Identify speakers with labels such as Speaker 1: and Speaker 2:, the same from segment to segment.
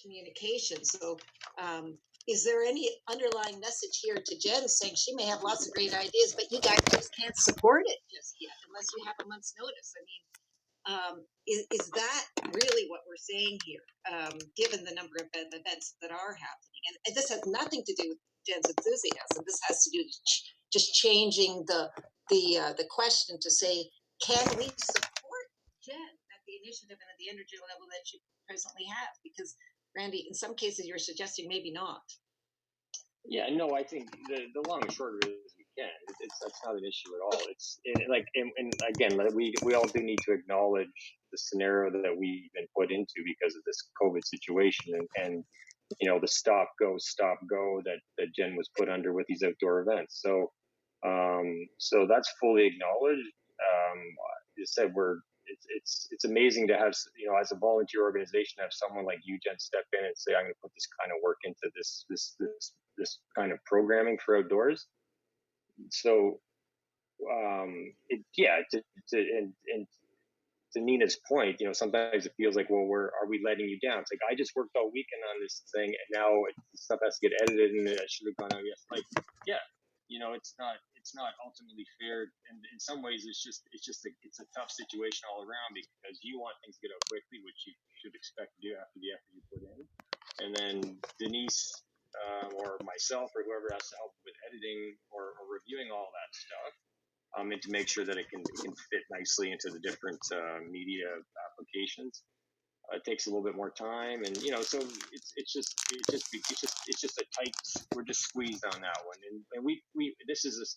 Speaker 1: communication. So, is there any underlying message here to Jen saying she may have lots of great ideas, but you guys just can't support it just yet unless you have a month's notice? I mean, is that really what we're saying here, given the number of events that are happening? And this has nothing to do with Jen's enthusiasm. This has to do with just changing the question to say, can we support Jen at the initiative and at the energy level that you presently have? Because Randy, in some cases, you're suggesting maybe not.
Speaker 2: Yeah, no, I think the long and short of it is we can. That's not an issue at all. And again, we all do need to acknowledge the scenario that we've been put into because of this COVID situation and the stop go that Jen was put under with these outdoor events. So so that's fully acknowledged. You said it's amazing to have, as a volunteer organization, have someone like you, Jen, step in and say, I'm going to put this kind of work into this kind of programming for outdoors. So, to Nina's point, sometimes it feels like, well, are we letting you down? It's like, I just worked all weekend on this thing, and now stuff has to get edited, and it should have gone out yesterday. Like, yeah, it's not ultimately fair, and in some ways, it's a tough situation all around because you want things to get out quickly, which you should expect to do after the effort you put in, and then Denise or myself or whoever has to help with editing or reviewing all that stuff. And to make sure that it can fit nicely into the different media applications. It takes a little bit more time, and so it's just a tight. We're just squeezed on that one, and we this is a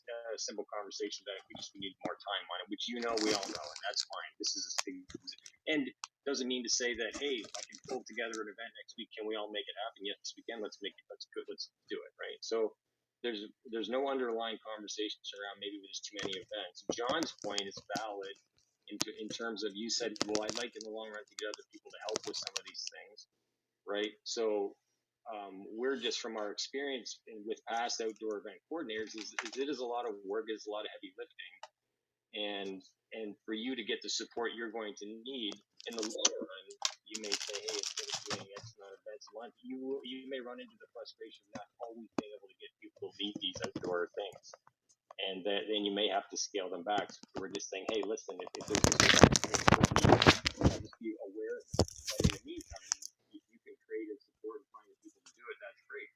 Speaker 2: simple conversation that we need more time on it, which we all know, and that's fine. This is and doesn't mean to say that, hey, if I can pull together an event next week, can we all make it happen? Yes, we can. Let's do it, right? So there's no underlying conversations around maybe there's too many events. John's point is valid in terms of, you said, well, I'd like in the long run to get other people to help with some of these things, right? So we're just, from our experience with past outdoor event coordinators, it is a lot of work, it's a lot of heavy lifting, and for you to get the support you're going to need in the long run, you may say, hey, instead of doing X amount of events a month, you may run into the frustration of not always being able to get people to meet these outdoor things. And then you may have to scale them back. So we're just saying, hey, listen, if there's just be aware of that. But in the meantime, if you can create and support and find the people to do it, that's great.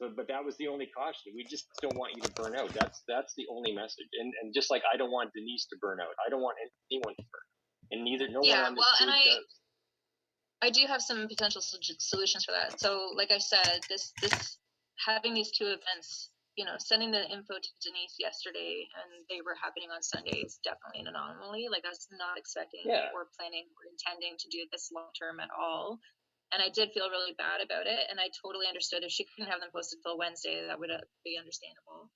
Speaker 2: So, but that was the only caution. We just don't want you to burn out. That's the only message. And just like I don't want Denise to burn out, I don't want anyone to burn out. And neither one on this group does.
Speaker 3: I do have some potential solutions for that. So, like I said, this having these two events, sending the info to Denise yesterday and they were happening on Sunday is definitely an anomaly. Like, I was not expecting or planning or intending to do this long term at all. And I did feel really bad about it. And I totally understood if she couldn't have them posted till Wednesday, that would be understandable.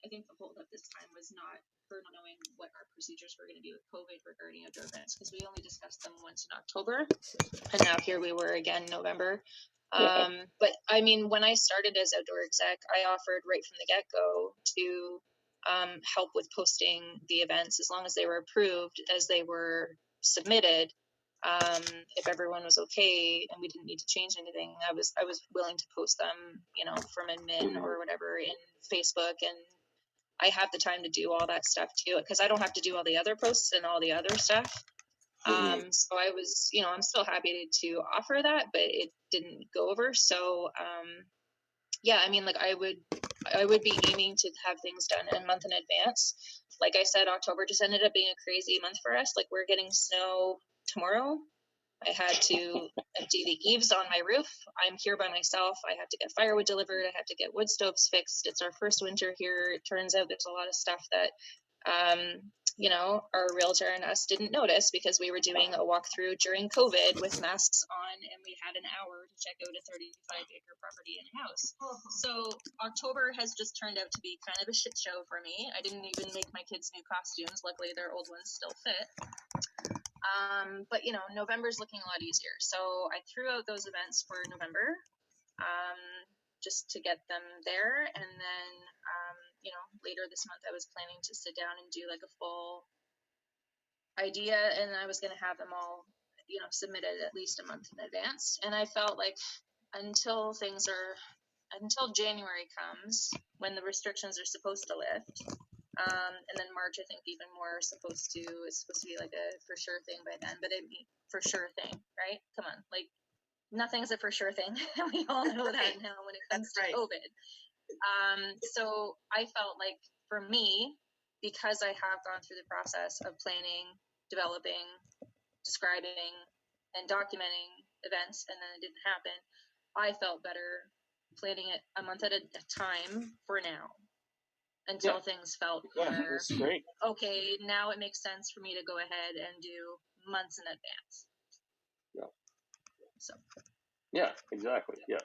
Speaker 3: I think the holdup this time was not her not knowing what our procedures were going to be with COVID regarding outdoor events, because we only discussed them once in October, and now here we were again in November. But I mean, when I started as outdoor exec, I offered right from the get-go to help with posting the events as long as they were approved as they were submitted. If everyone was okay and we didn't need to change anything, I was willing to post them, from admin or whatever in Facebook, and I have the time to do all that stuff too, because I don't have to do all the other posts and all the other stuff. So I was, I'm still happy to offer that, but it didn't go over. So, I mean, like I would be aiming to have things done a month in advance. Like I said, October just ended up being a crazy month for us. Like, we're getting snow tomorrow. I had to empty the eaves on my roof. I'm here by myself. I have to get firewood delivered. I have to get wood stoves fixed. It's our first winter here. It turns out there's a lot of stuff that, our realtor and us didn't notice because we were doing a walkthrough during COVID with masks on, and we had an hour to check out a 35-acre property and house. So October has just turned out to be kind of a shit show for me. I didn't even make my kids new costumes. Luckily, their old ones still fit. But November's looking a lot easier. So I threw out those events for November, just to get them there. And then, later this month, I was planning to sit down and do like a full idea, and I was going to have them all, submitted at least a month in advance. And I felt like until January comes, when the restrictions are supposed to lift, and then March, I think even more is supposed to be like a for sure thing by then, but for sure thing, right? Come on, like nothing's a for sure thing. We all know that now when it comes to COVID. So I felt like for me, because I have gone through the process of planning, developing, describing, and documenting events, and then it didn't happen, I felt better planning it a month at a time for now, until things felt more,
Speaker 4: that's great.
Speaker 3: okay, now it makes sense for me to go ahead and do months in advance.
Speaker 2: Yeah.
Speaker 3: So.
Speaker 2: Yeah, exactly. Yeah.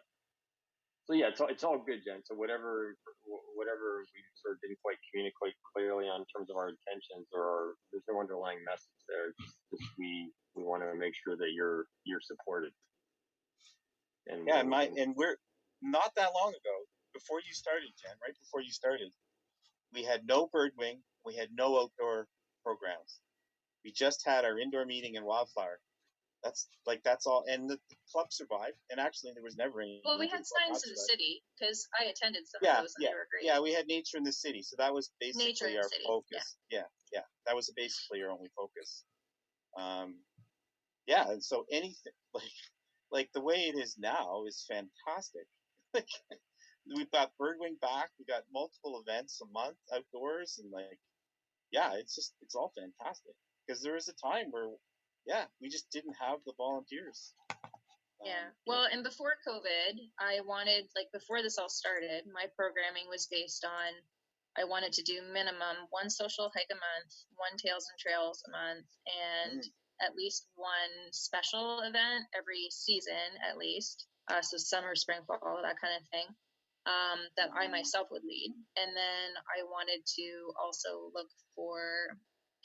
Speaker 2: So yeah, it's all good, Jen. So whatever we sort of didn't quite communicate clearly on terms of our intentions, or there's no underlying message there. Just we want to make sure that you're supported. And
Speaker 4: yeah, and we're not that long ago, before you started, Jen, right before you started, we had no birdwing, we had no outdoor programs. We just had our indoor meeting in Wildflower. That's all, and the club survived. And actually, there was never any.
Speaker 3: Well, we had signs in the city because I attended some of those, and they were great.
Speaker 4: Yeah, we had nature in the city, so that was basically our
Speaker 3: city.
Speaker 4: focus. Yeah, that was basically our only focus. Yeah, and so anything like the way it is now is fantastic. Like we've got birdwing back, we got multiple events a month outdoors, and it's all fantastic. Because there was a time where we just didn't have the volunteers.
Speaker 3: Well, and before COVID, I wanted, like, before this all started, my programming was based on, I wanted to do minimum one social hike a month, one Tales and Trails a month, and at least one special event every season, at least. So summer, spring, fall, that kind of thing, that I myself would lead. And then I wanted to also look for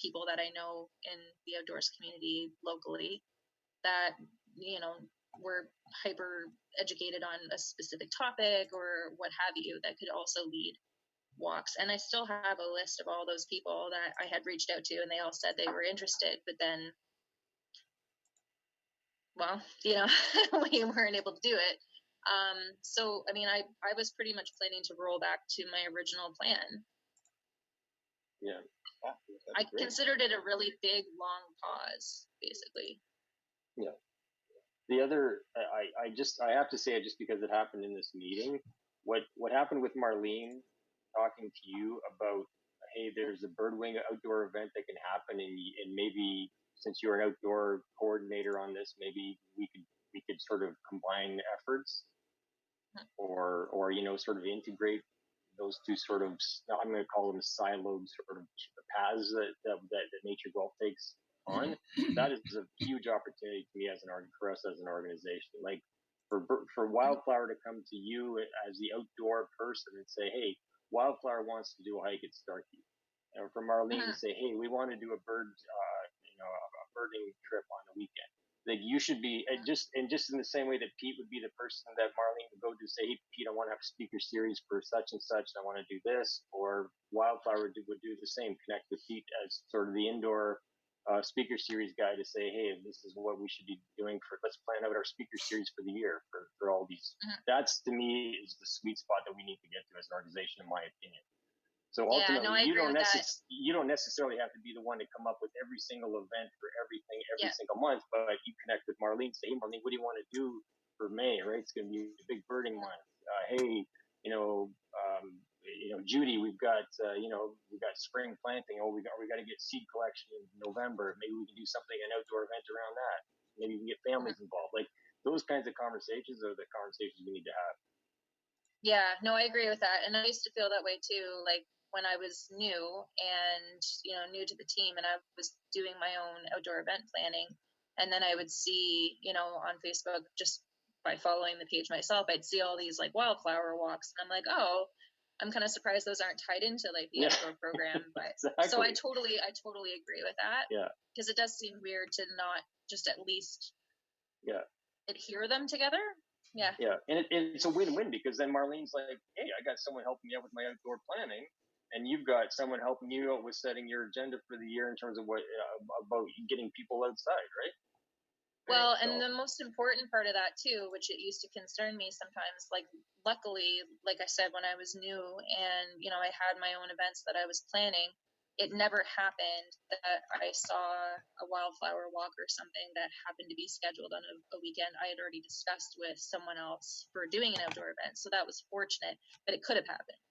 Speaker 3: people that I know in the outdoors community locally that, were hyper educated on a specific topic or what have you, that could also lead walks. And I still have a list of all those people that I had reached out to, and they all said they were interested, but then, well, we weren't able to do it. So, I mean, I was pretty much planning to roll back to my original plan.
Speaker 2: Yeah.
Speaker 3: I considered it a really big, long pause, basically.
Speaker 2: Yeah. The other, I have to say it just because it happened in this meeting. What happened with Marlene talking to you about, hey, there's a birdwing outdoor event that can happen, and maybe since you're an outdoor coordinator on this, maybe we could sort of combine efforts, or sort of integrate those two sort of, I'm going to call them siloed sort of paths that Nature Golf takes on. That is a huge opportunity to me for us as an organization. Like for Wildflower to come to you as the outdoor person and say, hey, Wildflower wants to do a hike at Starkey, and for Marlene to say, hey, we want to do a birding trip on the weekend. Like you should be just in the same way that Pete would be the person that Marlene would go to say, hey, Pete, I want to have a speaker series for such and such, and I want to do this. Or Wildflower would do the same, connect with Pete as sort of the indoor speaker series guy to say, hey, this is what we should be doing let's plan out our speaker series for the year for all these. That's, to me, is the sweet spot that we need to get to as an organization, in my opinion. So ultimately, you don't necessarily have to be the one to come up with every single event for everything every single month, but you connect with Marlene, say, hey, Marlene, what do you want to do for May, right? It's going to be a big birding month. Hey, Judy, we've got spring planting. Oh, we got to get seed collection in November. Maybe we can do something, an outdoor event around that. Maybe we can get families involved. Like those kinds of conversations are the conversations we need to have.
Speaker 3: Yeah, no, I agree with that. And I used to feel that way too. Like when I was new and, new to the team, and I was doing my own outdoor event planning. And then I would see, on Facebook, just by following the page myself, I'd see all these like Wildflower walks. And I'm like, oh, I'm kind of surprised those aren't tied into like the outdoor program. But
Speaker 2: exactly.
Speaker 3: So I totally agree with that.
Speaker 2: Yeah.
Speaker 3: Because it does seem weird to not just at least adhere them together. Yeah.
Speaker 2: Yeah. And it's a win-win, because then Marlene's like, hey, I got someone helping me out with my outdoor planning, and you've got someone helping you out with setting your agenda for the year in terms of what about getting people outside, right?
Speaker 3: Well,
Speaker 2: So-
Speaker 3: and the most important part of that too, which it used to concern me sometimes, like luckily, like I said, when I was new and, I had my own events that I was planning, it never happened that I saw a wildflower walk or something that happened to be scheduled on a weekend I had already discussed with someone else for doing an outdoor event. So that was fortunate, but it could have happened.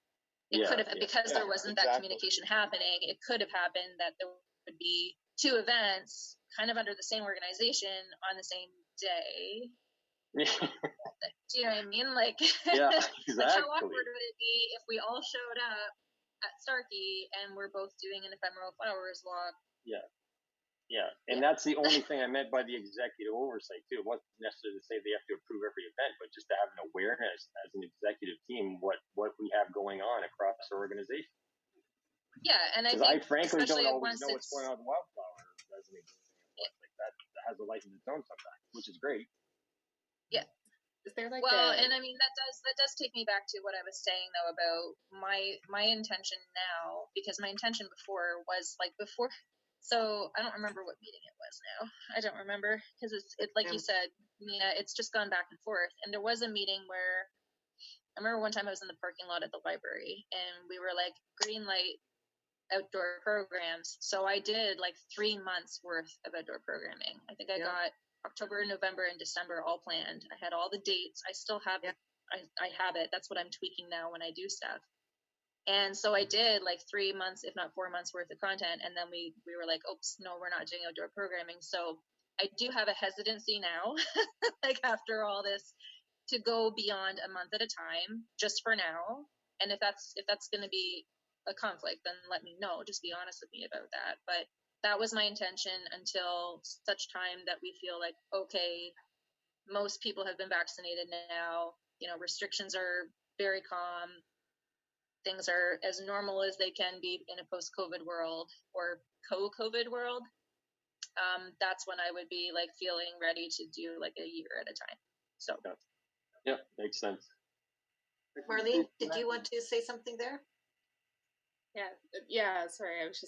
Speaker 3: It could have, because there wasn't that
Speaker 4: exactly.
Speaker 3: communication happening, it could have happened that there would be two events kind of under the same organization on the same day. Do you know what I mean? Like,
Speaker 2: Yeah,
Speaker 3: like how
Speaker 2: exactly.
Speaker 3: awkward would it be if we all showed up at Starkey and we're both doing an ephemeral flowers walk?
Speaker 2: Yeah, and that's the only thing I meant by the executive oversight too. It wasn't necessarily to say they have to approve every event, but just to have an awareness as an executive team what we have going on across our organization.
Speaker 3: Yeah, and I
Speaker 2: Because
Speaker 3: think
Speaker 2: I frankly don't
Speaker 3: especially
Speaker 2: always
Speaker 3: once
Speaker 2: know what's going on with Wildflower as an executive. Like that has a life of its own sometimes, which is great.
Speaker 3: Yeah.
Speaker 5: Is there like
Speaker 3: and I mean that does take me back to what I was saying though about my intention now, because my intention before was like before. So I don't remember what meeting it was now. I don't remember because it's like you said, Nina, it's just gone back and forth. And there was a meeting where I remember one time I was in the parking lot at the library and we were like green light outdoor programs. So I did like 3 months worth of outdoor programming. I think I got October, November, and December all planned. I had all the dates. I still have it. I have it. That's what I'm tweaking now when I do stuff. And so I did like 3 months, if not 4 months worth of content. And then we were like, oops, no, we're not doing outdoor programming. So I do have a hesitancy now, like after all this, to go beyond a month at a time, just for now. And if that's going to be a conflict, then let me know. Just be honest with me about that. But that was my intention until such time that we feel like, okay, most people have been vaccinated now. Restrictions are very calm. Things are as normal as they can be in a post-COVID world or co-COVID world. That's when I would be like feeling ready to do like a year at a time. So
Speaker 2: Yeah, makes sense.
Speaker 1: Marlene, did you want to say something there?
Speaker 5: Yeah, sorry, I was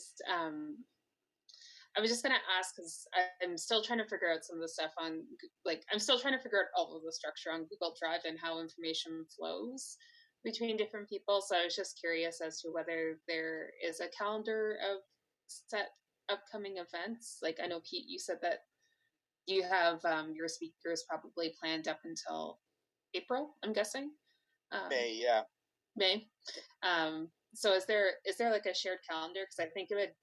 Speaker 5: just gonna ask because I'm still trying to figure out some of the stuff on, like, I'm still trying to figure out all of the structure on Google Drive and how information flows between different people. So I was just curious as to whether there is a calendar of set upcoming events. Like, I know Pete, you said that you have your speakers probably planned up until April, I'm guessing.
Speaker 4: May, yeah.
Speaker 5: May. So is there like a shared calendar? Because I think it would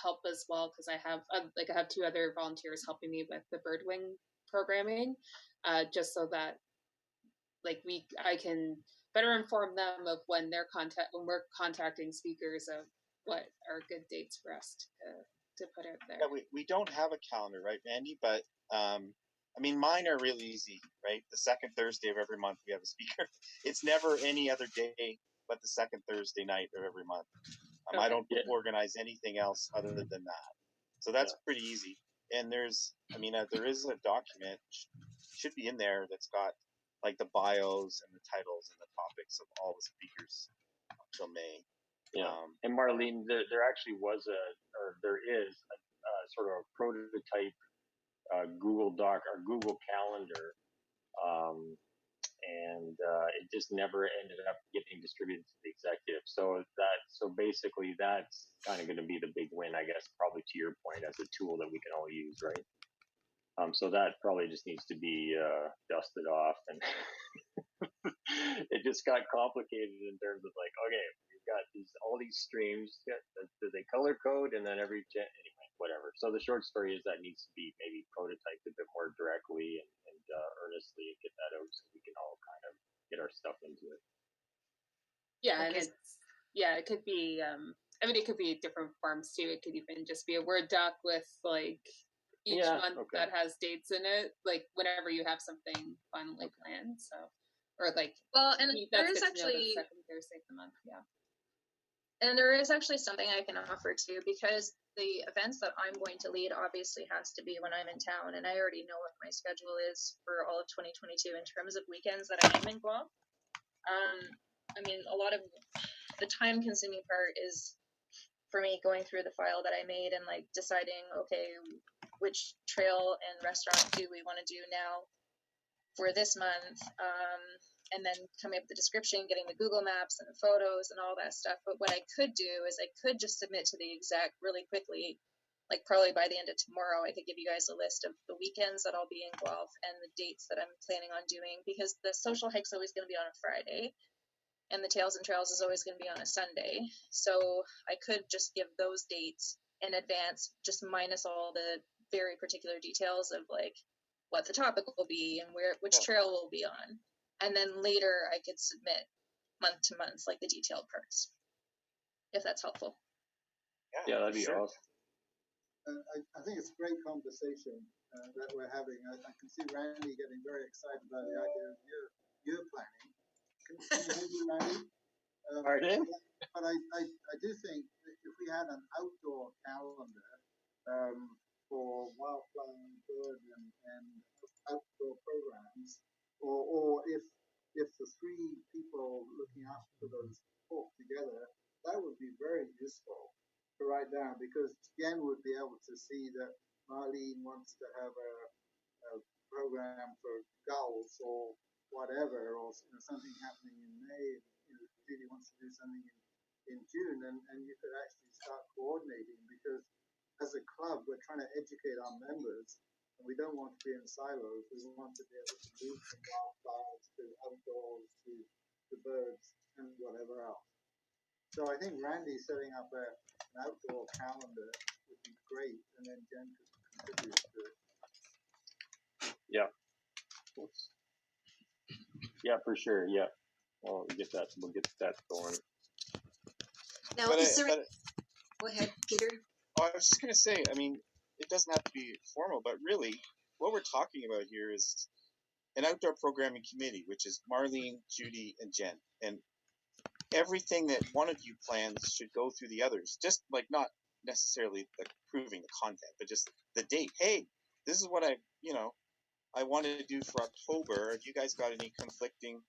Speaker 5: help as well, because I have 2 other volunteers helping me with the Birdwing programming, just so that like I can better inform them of when we're contacting speakers of what are good dates for us to put out there.
Speaker 4: Yeah, we don't have a calendar, right, Mandy? But I mean, mine are really easy, right? The second Thursday of every month we have a speaker. It's never any other day but the second Thursday night of every month. I don't organize anything else other than that. So that's pretty easy. And there is a document, should be in there, that's got like the bios and the titles and the topics of all the speakers until May.
Speaker 2: Yeah, and Marlene, there actually was there is a sort of a prototype Google Doc or Google Calendar, and it just never ended up getting distributed to the executive. So basically that's kind of going to be the big win, I guess, probably to your point, as a tool that we can all use, right? So that probably just needs to be dusted off, and it just got complicated in terms of like, okay, we've got all these streams. Do they color code, and then anyway, whatever. So the short story is that needs to be maybe prototyped a bit more directly and earnestly, and get that out so we can all kind of get our stuff into it.
Speaker 5: Yeah, and it could be. It could be different forms too. It could even just be a Word doc with like each month that has dates in it, like whenever you have something finally planned. So, or like,
Speaker 3: well, and there is actually
Speaker 5: the second Thursday of the month. Yeah.
Speaker 3: And there is actually something I can offer too, because the events that I'm going to lead obviously has to be when I'm in town, and I already know what my schedule is for all of 2022 in terms of weekends that I am in Guam. I mean, a lot of the time-consuming part is for me going through the file that I made and like deciding, okay, which trail and restaurant do we want to do now for this month, and then coming up with the description, getting the Google Maps and the photos and all that stuff. But what I could do is I could just submit to the exec really quickly, like probably by the end of tomorrow. I could give you guys a list of the weekends that I'll be in Guelph and the dates that I'm planning on doing, because the social hike's always going to be on a Friday and the Tails and Trails is always going to be on a Sunday. So I could just give those dates in advance, just minus all the very particular details of like what the topic will be and which trail we'll be on. And then later I could submit month to month, like the detailed parts, if that's helpful.
Speaker 2: Yeah, that'd be
Speaker 4: sure.
Speaker 2: awesome.
Speaker 6: I think it's a great conversation that we're having. I can see Randy getting very excited about the idea of year planning. Can you hear me, Randy?
Speaker 2: Pardon?
Speaker 6: But I do think that if we had an outdoor calendar for wildflower and bird and outdoor programs, or if the three people looking after those talk together, that would be very useful to write down, because Jen would be able to see that Marlene wants to have a program for gulls or whatever, or something happening in May. Judy wants to do something in June, and you could actually start coordinating, because as a club we're trying to educate our members. We don't want to be in silos. We want to be able to move from wildflowers to outdoors to birds and whatever else. So I think Randy setting up an outdoor calendar would be great, and then Jen could contribute to it.
Speaker 2: Yeah. Yeah, for sure. Yeah. We'll get that going.
Speaker 1: Now,
Speaker 4: But
Speaker 1: is there? Go ahead, Peter.
Speaker 4: I was just going to say, I mean, it doesn't have to be formal, but really what we're talking about here is an outdoor programming committee, which is Marlene, Judy, and Jen. And everything that one of you plans should go through the others, just like not necessarily like approving the content, but just the date. Hey, this is what I wanted to do for October. Have you guys got any conflicting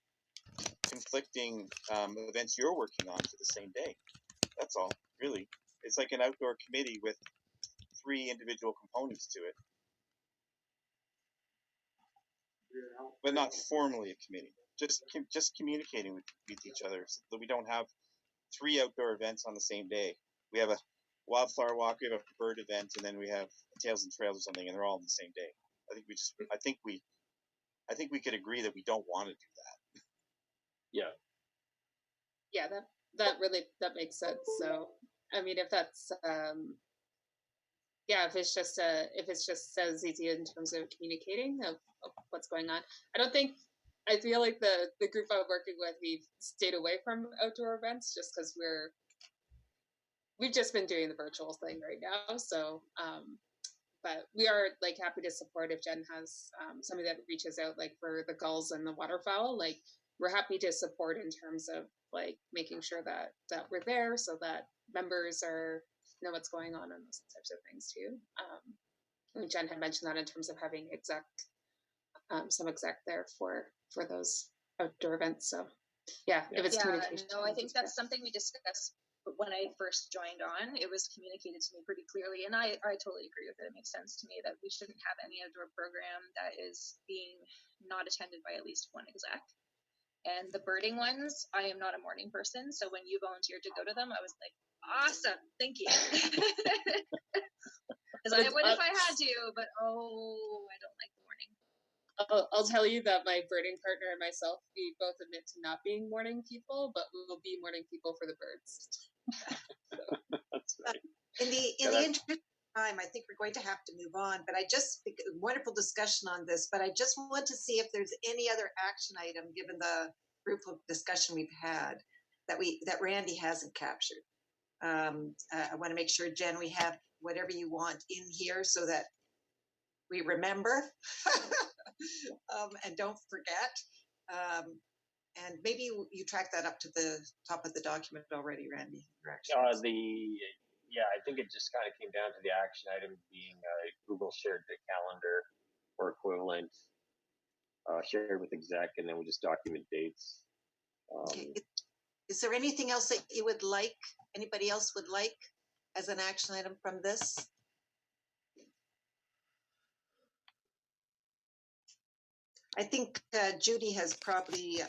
Speaker 4: events you're working on for the same day? That's all, really. It's like an outdoor committee with 3 individual components to it, but not formally a committee. Just communicating with each other, so that we don't have 3 outdoor events on the same day. We have a wildflower walk, we have a bird event, and then we have Tails and Trails or something, and they're all on the same day. I think we could agree that we don't want to do that.
Speaker 2: Yeah.
Speaker 5: Yeah, that makes sense. So I mean, if that's if it's just as easy in terms of communicating of what's going on. I feel like the group I'm working with, we've stayed away from outdoor events just because we've just been doing the virtual thing right now. So but we are like happy to support if Jen has somebody that reaches out, like for the gulls and the waterfowl. Like we're happy to support in terms of like making sure that we're there so that members know what's going on and those types of things too. Jen had mentioned that in terms of having some exec there for those outdoor events. So yeah, if it's communication.
Speaker 3: No, I think that's something we discussed when I first joined on. It was communicated to me pretty clearly, and I totally agree with it. It makes sense to me that we shouldn't have any outdoor program that is being not attended by at least one exec. And the birding ones, I am not a morning person, so when you volunteered to go to them, I was like, awesome, thank you. Because I would if I had to, but I don't like the morning.
Speaker 5: I'll tell you that my birding partner and myself, we both admit to not being morning people, but we will be morning people for the birds.
Speaker 2: That's right.
Speaker 1: In the interest of time, I think we're going to have to move on, but wonderful discussion on this, but I just want to see if there's any other action item, given the group of discussion we've had, that Randy hasn't captured. I want to make sure, Jen, we have whatever you want in here so that we remember and don't forget. And maybe you track that up to the top of the document already, Randy.
Speaker 2: I think it just kind of came down to the action item being Google shared the calendar or equivalent, shared with exec, and then we just document dates.
Speaker 1: Okay. Is there anything else that you would like, anybody else would like as an action item from this? I think Judy has probably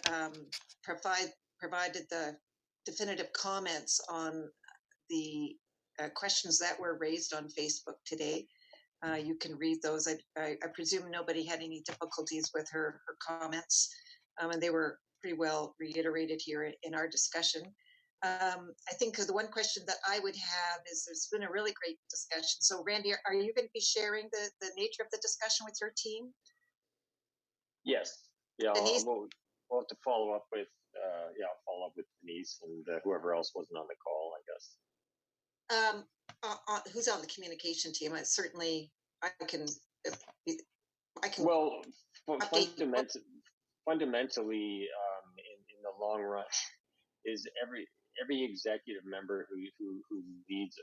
Speaker 1: provided the definitive comments on the questions that were raised on Facebook today. You can read those. I presume nobody had any difficulties with her comments, and they were pretty well reiterated here in our discussion. I think the one question that I would have is there's been a really great discussion. So, Randy, are you going to be sharing the nature of the discussion with your team?
Speaker 2: Yes. Yeah.
Speaker 1: Denise?
Speaker 2: We'll have to follow up with I'll follow up with Denise and whoever else wasn't on the call, I guess.
Speaker 1: Who's on the communication team? Certainly, I can.
Speaker 2: Well,
Speaker 1: update you.
Speaker 2: fundamentally, in the long run, is every executive member who leads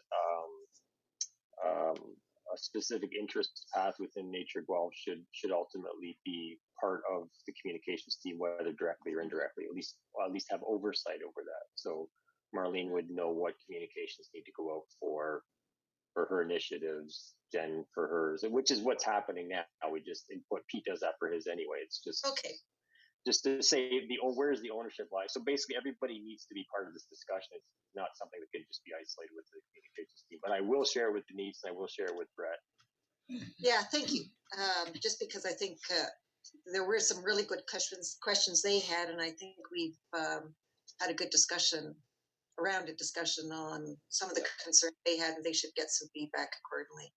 Speaker 2: a specific interest path within Nature Guelph should ultimately be part of the communications team, whether directly or indirectly. At least have oversight over that. So Marlene would know what communications need to go out for her initiatives, Jen for hers, which is what's happening now. We just input. Pete does that for his anyway. It's just
Speaker 1: okay.
Speaker 2: Just to say where's the ownership lie. So basically, everybody needs to be part of this discussion. It's not something that can just be isolated with the communications team. But I will share with Denise and I will share with Brett.
Speaker 1: Yeah, thank you. Just because I think there were some really good questions they had, and I think we've had a good discussion on some of the concerns they had, and they should get some feedback accordingly.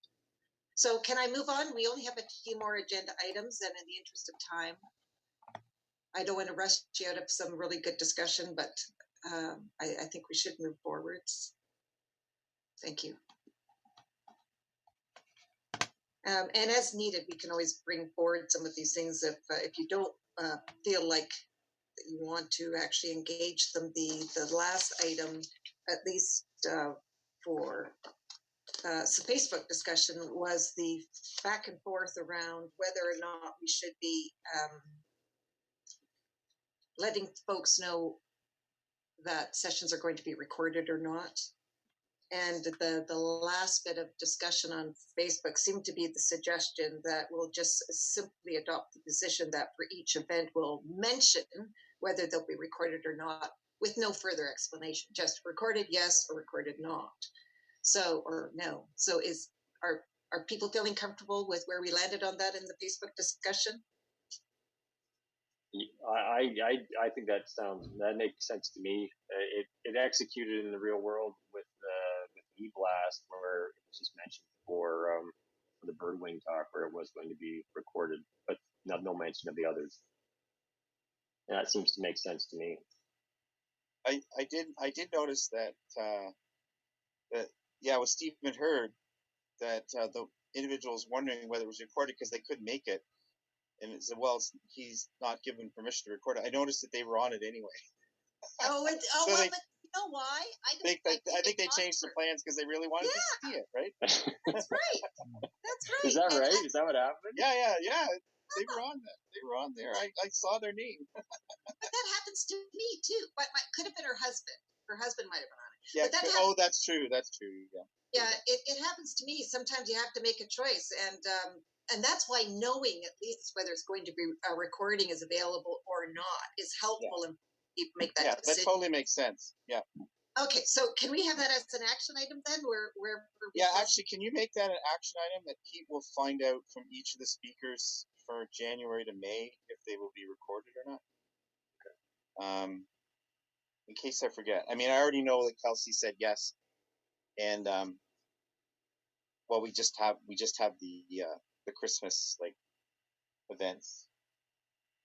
Speaker 1: So can I move on? We only have a few more agenda items, and in the interest of time, I don't want to rush you out of some really good discussion, but I think we should move forwards. Thank you. And as needed, we can always bring forward some of these things if you don't feel like that you want to actually engage them. The last item, at least for some Facebook discussion, was the back and forth around whether or not we should be letting folks know that sessions are going to be recorded or not. And the last bit of discussion on Facebook seemed to be the suggestion that we'll just simply adopt the position that for each event we'll mention whether they'll be recorded or not, with no further explanation, just recorded yes or recorded not. So, or no. So are people feeling comfortable with where we landed on that in the Facebook discussion?
Speaker 2: I think that makes sense to me. It executed in the real world with eBlast, where it was just mentioned for the Birdwing talk, where it was going to be recorded, but no mention of the others. And that seems to make sense to me.
Speaker 4: I did notice that what Stephen heard, that the individual was wondering whether it was recorded because they couldn't make it. And it said, well, he's not given permission to record it. I noticed that they were on it anyway.
Speaker 1: So well, but you know why? I
Speaker 4: think they changed the plans because they really wanted to see it, right?
Speaker 1: That's right. That's right.
Speaker 2: Is that right? Is that what happened?
Speaker 4: Yeah. They were on that. They were on there. I saw their name.
Speaker 1: But that happens to me too. But could have been her husband. Her husband might have been on it.
Speaker 4: Yeah.
Speaker 1: But
Speaker 4: that's true. That's true. Yeah.
Speaker 1: Yeah. It happens to me. Sometimes you have to make a choice, and that's why knowing at least whether it's going to be a recording is available or not is helpful and you make that decision.
Speaker 4: That totally makes sense. Yeah.
Speaker 1: Okay, so can we have that as an action item then?
Speaker 4: Actually, can you make that an action item that Pete will find out from each of the speakers for January to May if they will be recorded or not? Okay. In case I forget. I mean, I already know that Kelsey said yes, and we just have the Christmas events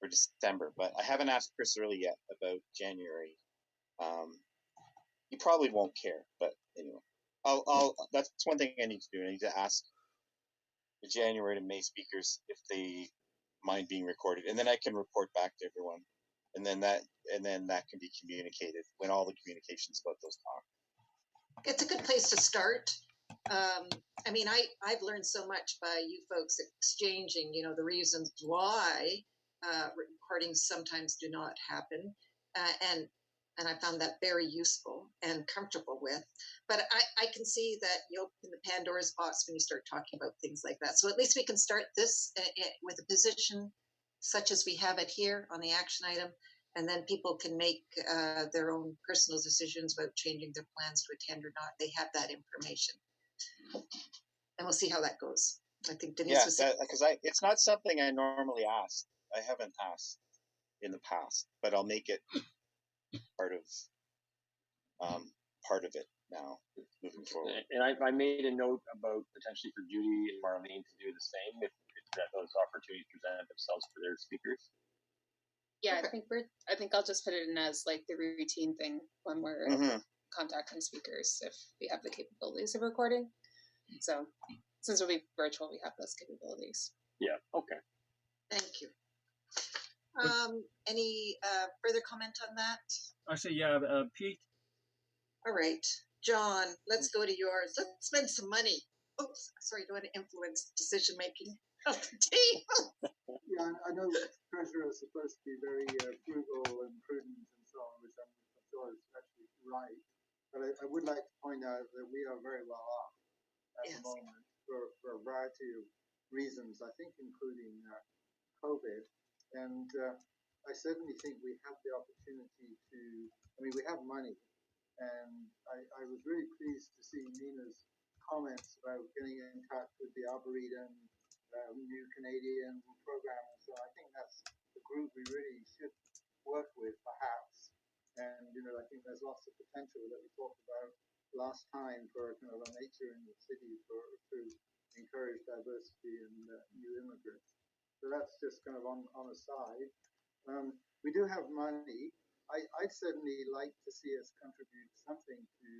Speaker 4: for December, but I haven't asked Chris Early yet about January. He probably won't care, but anyway, I'll that's one thing I need to do. I need to ask the January to May speakers if they mind being recorded, and then I can report back to everyone, and then that can be communicated when all the communications about those talk.
Speaker 1: It's a good place to start. I mean, I've learned so much by you folks exchanging, the reasons why recordings sometimes do not happen, and I found that very useful and comfortable with. But I can see that you open the Pandora's box when you start talking about things like that. So at least we can start this with a position such as we have it here on the action item, and then people can make their own personal decisions about changing their plans to attend or not. They have that information, and we'll see how that goes. I think Denise
Speaker 4: Yeah,
Speaker 1: was saying,
Speaker 4: because it's not something I normally ask. I haven't asked in the past, but I'll make it part of it now moving forward.
Speaker 2: And I made a note about potentially for Judy and Marlene to do the same if that those opportunities present themselves for their speakers.
Speaker 5: Yeah,
Speaker 1: Okay.
Speaker 5: I think I'll just put it in as like the routine thing when we're
Speaker 4: Mhm.
Speaker 5: contacting speakers if we have the capabilities of recording. So since it'll be virtual, we have those capabilities.
Speaker 2: Yeah. Okay.
Speaker 1: thank you. Any further comment on that?
Speaker 7: I say, yeah, Pete.
Speaker 1: All right, John, let's go to yours. Let's spend some money. Oops, sorry, don't want to influence decision making of the team.
Speaker 6: Yeah, I know treasurer is supposed to be very frugal and prudent and so on, which I'm sure is actually right. But I would like to point out that we are very well off at
Speaker 1: Yes.
Speaker 6: the moment for a variety of reasons, I think including COVID. And I certainly think we have the opportunity to, I mean, we have money. And I was really pleased to see Nina's comments about getting in touch with the Arboretum, New Canadian program. So I think that's the group we really should work with, perhaps. And, you know, I think there's lots of potential that we talked about last time for kind of a nature in the city to encourage diversity and new immigrants. So that's just kind of on the side. We do have money. I'd certainly like to see us contribute something to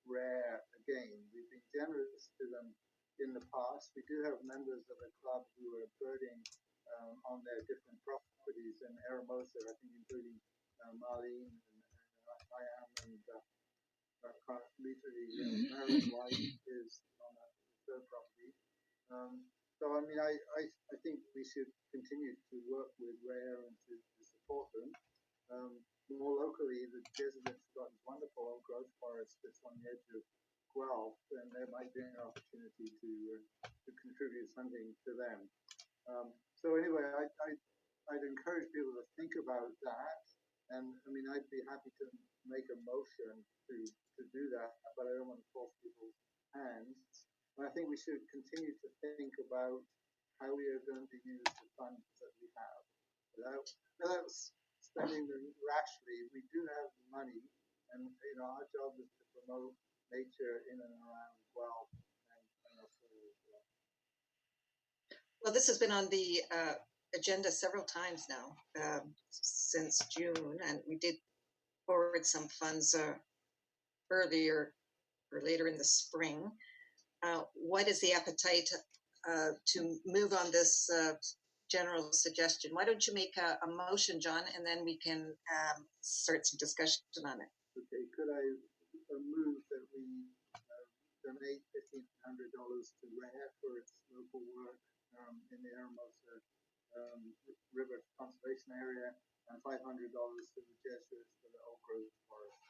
Speaker 6: Rare again. We've been generous to them in the past. We do have members of the club who are birding on their different properties in Eramosa, I think including Marlene and I am, and literally Marion White is on that third property. So I mean, I think we should continue to work with Rare and to support them. More locally, the Jesuits got this wonderful old growth forest that's on the edge of Guelph, and there might be an opportunity to contribute something to them. So anyway, I'd encourage people to think about that, and I mean, I'd be happy to make a motion to do that, but I don't want to force people's hands. And I think we should continue to think about how we are going to use the funds that we have without spending them rashly. We do have money, and you know our job is to promote nature in and around Guelph and Australia as well.
Speaker 1: Well, this has been on the agenda several times now since June, and we did forward some funds earlier or later in the spring. What is the appetite to move on this general suggestion? Why don't you make a motion, John, and then we can start some discussion on it.
Speaker 6: Okay, could I move that we donate $1,500 to Rare for its local work in the Eramosa River Conservation Area, and $500 to the Jesuits for the old growth forest?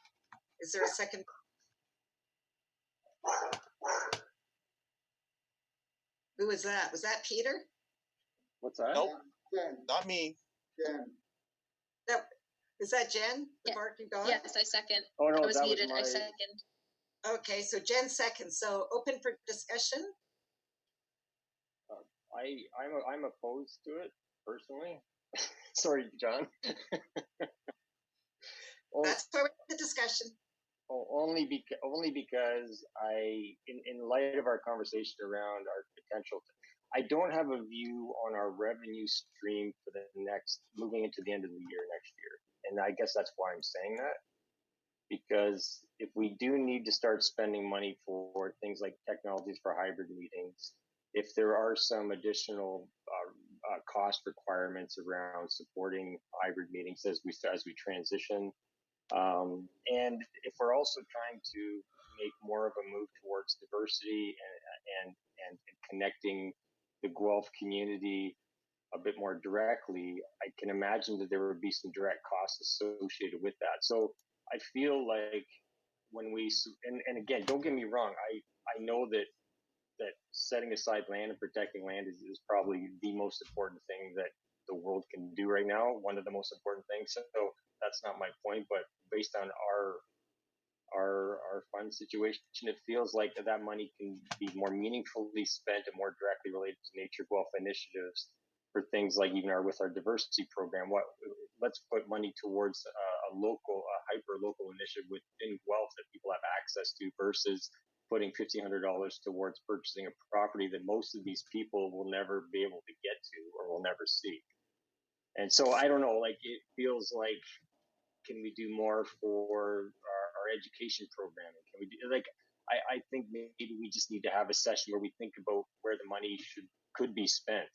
Speaker 1: Is there a second? Who was that? Was that Peter?
Speaker 2: What's that?
Speaker 4: Nope.
Speaker 6: Jen,
Speaker 4: Not me.
Speaker 6: Jen.
Speaker 1: No. Is that Jen, the
Speaker 3: Yeah.
Speaker 1: barking dog?
Speaker 3: Yes, I second.
Speaker 2: Oh no,
Speaker 3: I was
Speaker 2: that
Speaker 3: muted.
Speaker 2: was my.
Speaker 3: I second.
Speaker 1: Okay, so Jen seconds. So open for discussion.
Speaker 2: I'm opposed to it personally. Sorry, John.
Speaker 1: That's for the discussion.
Speaker 2: Only because in light of our conversation around our potential, I don't have a view on our revenue stream for the next moving into the end of the year next year, and I guess that's why I'm saying that. Because if we do need to start spending money for things like technologies for hybrid meetings, if there are some additional cost requirements around supporting hybrid meetings as we transition. And if we're also trying to make more of a move towards diversity and connecting the Guelph community a bit more directly, I can imagine that there would be some direct costs associated with that. So I feel like when we, and again, don't get me wrong, I know that setting aside land and protecting land is probably the most important thing that the world can do right now. One of the most important things. So that's not my point, but based on our fund situation, it feels like that money can be more meaningfully spent and more directly related to nature wealth initiatives for things like even with our diversity program. Let's put money towards a hyper local initiative within Guelph that people have access to versus putting $1,500 towards purchasing a property that most of these people will never be able to get to or will never see. And so I don't know, like it feels like, can we do more for our education programming? Can we do like, I think maybe we just need to have a session where we think about where the money could be spent.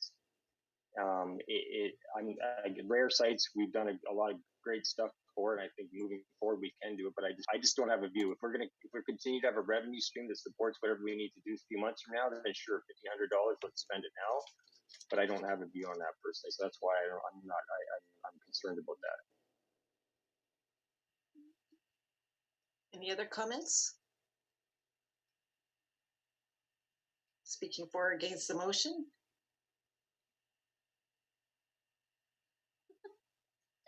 Speaker 2: Rare sites, we've done a lot of great stuff for, and I think moving forward we can do it. But I just don't have a view. If we're continue to have a revenue stream that supports whatever we need to do a few months from now, then sure, $1,500, let's spend it now. But I don't have a view on that personally, so that's why I'm concerned about that.
Speaker 1: Any other comments? Speaking for or against the motion?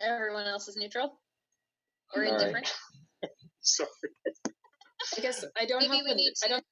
Speaker 3: Everyone else is neutral or
Speaker 2: All right.
Speaker 3: indifferent.
Speaker 2: Sorry.
Speaker 5: I guess I don't
Speaker 3: Maybe
Speaker 5: have
Speaker 3: we need
Speaker 5: I
Speaker 3: to-
Speaker 5: don't